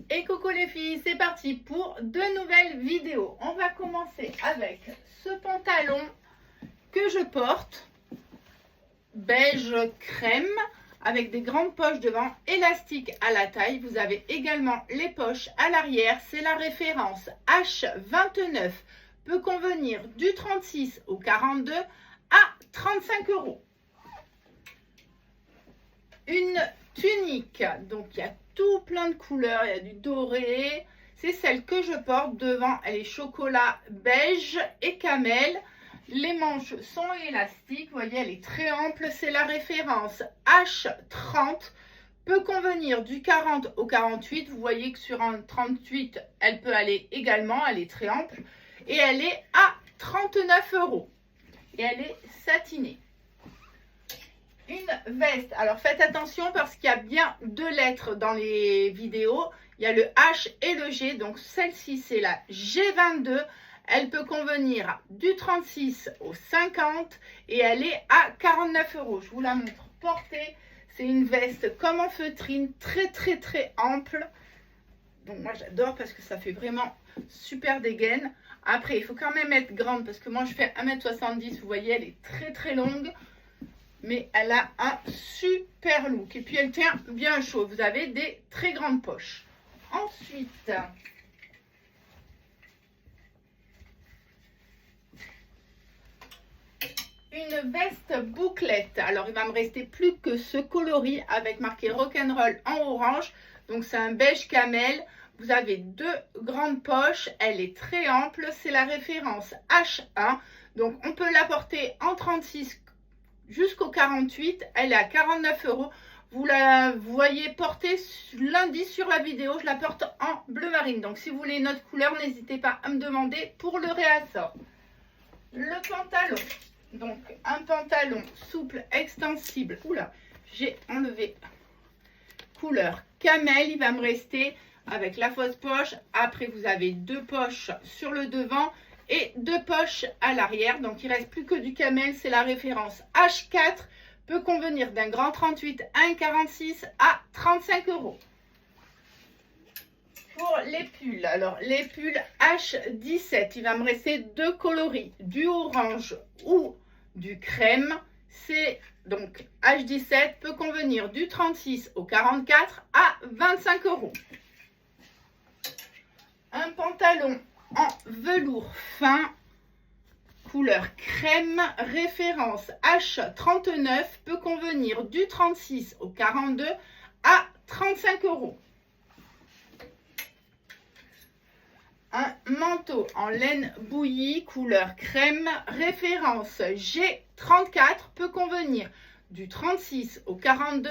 Et coucou les filles, c'est parti pour de nouvelles vidéos. On va commencer avec ce pantalon que je porte, beige crème, avec des grandes poches devant, élastique à la taille. Vous avez également les poches à l'arrière. C'est la référence H29, peut convenir du 36 au 42 à 35 €. Une tunique, donc il y a tout plein de couleurs, il y a du doré, c'est celle que je porte. Devant elle est chocolat beige et camel, les manches sont élastiques, vous voyez elle est très ample, c'est la référence H30, peut convenir du 40 au 48, vous voyez que sur un 38 elle peut aller également, elle est très ample et elle est à 39 € et elle est satinée. Une veste, alors faites attention parce qu'il y a bien deux lettres dans les vidéos, il y a le H et le G, donc celle-ci c'est la G22, elle peut convenir du 36 au 50 et elle est à 49 €. Je vous la montre portée, c'est une veste comme en feutrine, très ample, donc moi j'adore parce que ça fait vraiment super dégaine. Après il faut quand même être grande parce que moi je fais 1,70 m, vous voyez elle est très longue, mais elle a un super look et puis elle tient bien chaud. Vous avez des très grandes poches. Ensuite, une veste bouclette. Alors il va me rester plus que ce coloris avec marqué rock'n'roll en orange, donc c'est un beige camel. Vous avez deux grandes poches, elle est très ample, c'est la référence H1, donc on peut la porter en 36 jusqu'au 48, elle est à 49 €. Vous la voyez porter lundi sur la vidéo, je la porte en bleu marine. Donc si vous voulez une autre couleur, n'hésitez pas à me demander pour le réassort. Le pantalon, donc un pantalon souple, extensible. Oula, j'ai enlevé couleur camel, il va me rester avec la fausse poche. Après vous avez deux poches sur le devant et deux poches à l'arrière, donc il reste plus que du camel, c'est la référence H4, peut convenir d'un grand 38 à un 46 à 35 €. Pour les pulls, alors les pulls H17, il va me rester deux coloris, du orange ou du crème, c'est donc H17, peut convenir du 36 au 44 à 25 €. Un pantalon en velours fin, couleur crème, référence H39, peut convenir du 36 au 42 à 35 €. Un manteau en laine bouillie, couleur crème, référence G34, peut convenir du 36 au 42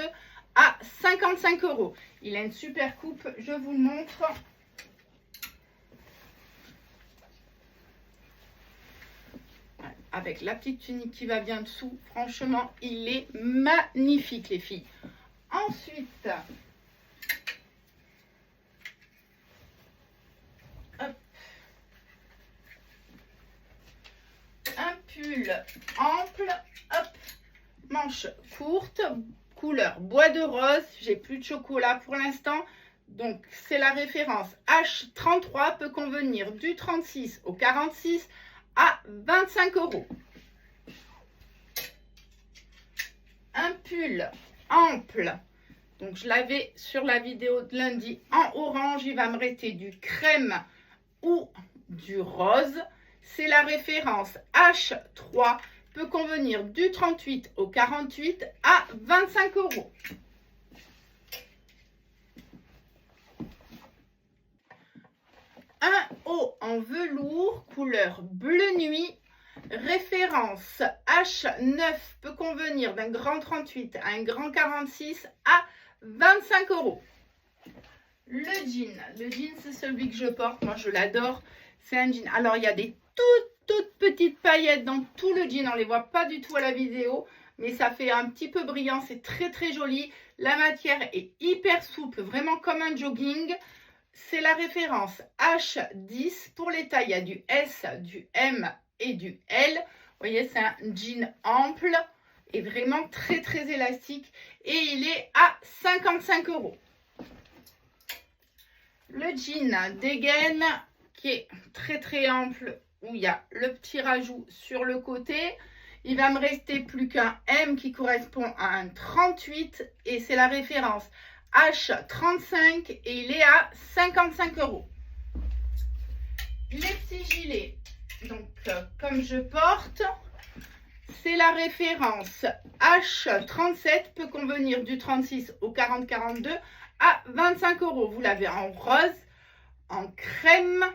à 55 €. Il a une super coupe, je vous le montre. Avec la petite tunique qui va bien dessous, franchement il est magnifique les filles. Ensuite, hop, un pull ample, hop, manche courte, couleur bois de rose, j'ai plus de chocolat pour l'instant, donc c'est la référence H33, peut convenir du 36 au 46 à 25 €. Un pull ample, donc je l'avais sur la vidéo de lundi en orange, il va me rester du crème ou du rose, c'est la référence H3, peut convenir du 38 au 48 à 25 €. Un haut en velours, couleur bleu nuit, référence H9, peut convenir d'un grand 38 à un grand 46 à 25 €. Le jean c'est celui que je porte, moi je l'adore, c'est un jean. Alors il y a des toutes petites paillettes dans tout le jean, on ne les voit pas du tout à la vidéo, mais ça fait un petit peu brillant, c'est très joli. La matière est hyper souple, vraiment comme un jogging. C'est la référence H10, pour les tailles il y a du S, du M et du L. Vous voyez, c'est un jean ample et vraiment très élastique et il est à 55 €. Le jean dégaine qui est très très ample, où il y a le petit rajout sur le côté. Il va me rester plus qu'un M qui correspond à un 38 et c'est la référence H35 et il est à 55 €. Les petits gilets, donc comme je porte, c'est la référence H37, peut convenir du 36 au 40-42 à 25 €. Vous l'avez en rose, en crème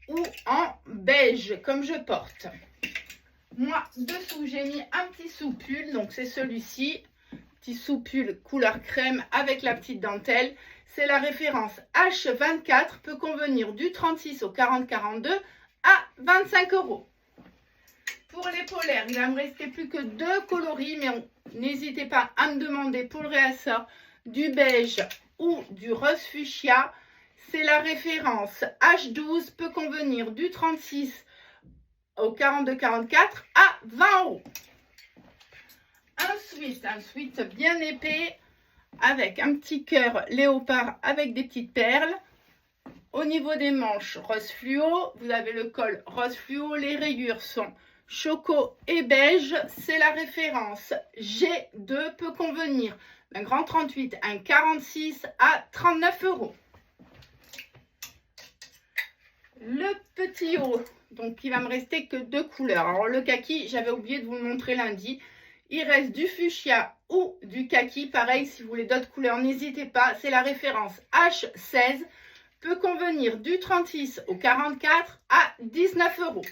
ou en beige, comme je porte. Moi, dessous, j'ai mis un petit sous-pull, donc c'est celui-ci, petit sous-pull couleur crème avec la petite dentelle. C'est la référence H24, peut convenir du 36 au 40-42 à 25 €. Pour les polaires, il va me rester plus que 2 coloris, mais n'hésitez pas à me demander pour le réassort du beige ou du rose fuchsia. C'est la référence H12, peut convenir du 36 au 42-44 à 20 €. Un sweat bien épais avec un petit cœur léopard avec des petites perles. Au niveau des manches, rose fluo. Vous avez le col rose fluo. Les rayures sont choco et beige. C'est la référence G2, peut convenir d'un grand 38, un 46 à 39 €. Le petit haut, donc il va me rester que 2 couleurs. Alors le kaki, j'avais oublié de vous le montrer lundi. Il reste du fuchsia ou du kaki. Pareil, si vous voulez d'autres couleurs, n'hésitez pas. C'est la référence H16, peut convenir du 36 au 44 à 19 €.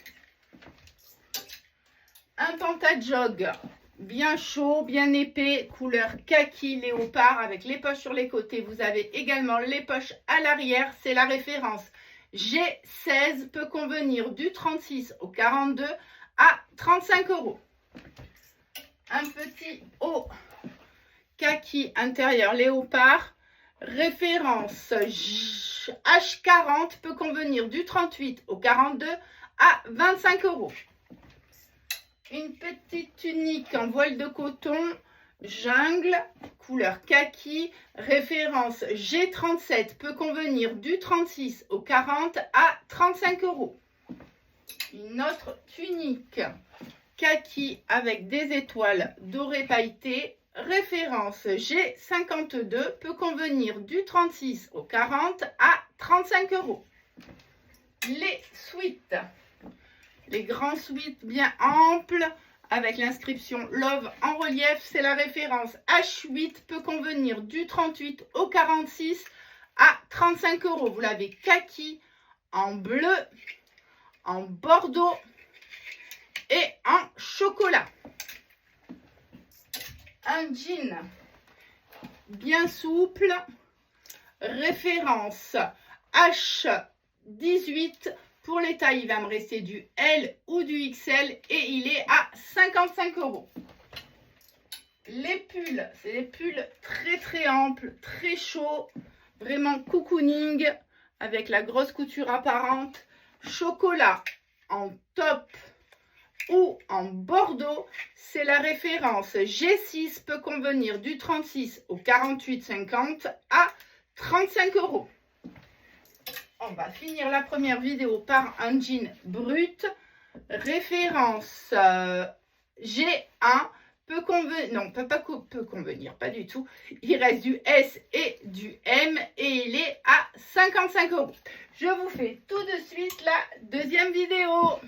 Un pantajog bien chaud, bien épais, couleur kaki léopard avec les poches sur les côtés. Vous avez également les poches à l'arrière. C'est la référence G16, peut convenir du 36 au 42 à 35 €. Un petit haut kaki intérieur léopard, référence H40, peut convenir du 38 au 42 à 25 €. Une petite tunique en voile de coton jungle, couleur kaki, référence G37, peut convenir du 36 au 40 à 35 €. Une autre tunique kaki avec des étoiles dorées pailletées, référence G52, peut convenir du 36 au 40 à 35 €. Les sweats, les grands sweats bien amples avec l'inscription Love en relief, c'est la référence H8, peut convenir du 38 au 46 à 35 €. Vous l'avez kaki, en bleu, en bordeaux et en chocolat. Un jean bien souple, référence H18. Pour les tailles, il va me rester du L ou du XL et il est à 55 €. Les pulls, c'est des pulls très très amples, très chauds, vraiment cocooning avec la grosse couture apparente, chocolat en top ou en bordeaux. C'est la référence G6, peut convenir du 36 au 48-50 à 35 €. On va finir la première vidéo par un jean brut, référence G1, peut convenir, non, peut convenir, pas du tout. Il reste du S et du M et il est à 55 €. Je vous fais tout de suite la deuxième vidéo.